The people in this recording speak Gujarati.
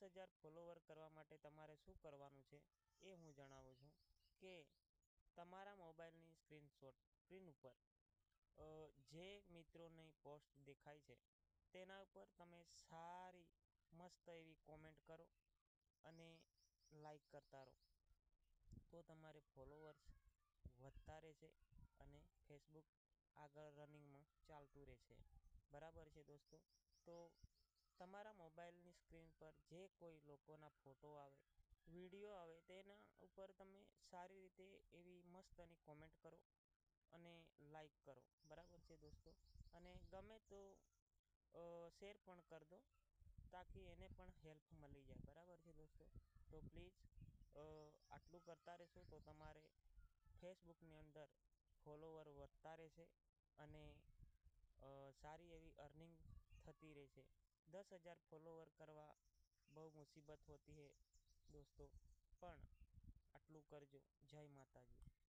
10,000 ફોલોવર કરવા માટે તમારે શું કરવાનું છે એ હું જણાવું છું કે તમારા મોબાઈલની સ્ક્રીન ઉપર જે મિત્રોની પોસ્ટ દેખાય છે તેના ઉપર તમે સારી મસ્ત એવી કોમેન્ટ કરો અને લાઈક કરતા રહો, તો તમારે ફોલોવર્સ વધતા રહેશે અને ફેસબુક આગળ રનિંગમાં ચાલતું રહેશે. બરાબર છે દોસ્તો? તો તમારા મોબાઈલની સ્ક્રીન પર જે કોઈ લોકોના ફોટો આવે, વિડીયો આવે, તેના ઉપર તમે સારી રીતે એવી મસ્તની કોમેન્ટ કરો અને લાઈક કરો. બરાબર છે દોસ્તો? અને ગમે તો શેર પણ કરી દો, તાકી એને પણ હેલ્પ મળી જાય. બરાબર છે દોસ્તો? તો પ્લીઝ આટલું કરતા રહેશો તો તમારે ફેસબુકની અંદર ફોલોવર વધતા રહેશે અને સારી એવી અર્નિંગ થતી રહેશે. 10,000 ફોલોવર કરવા બહુ મુસીબત હોતી હે દોસ્તો, પણ આટલું કરજો. જય માતાજી.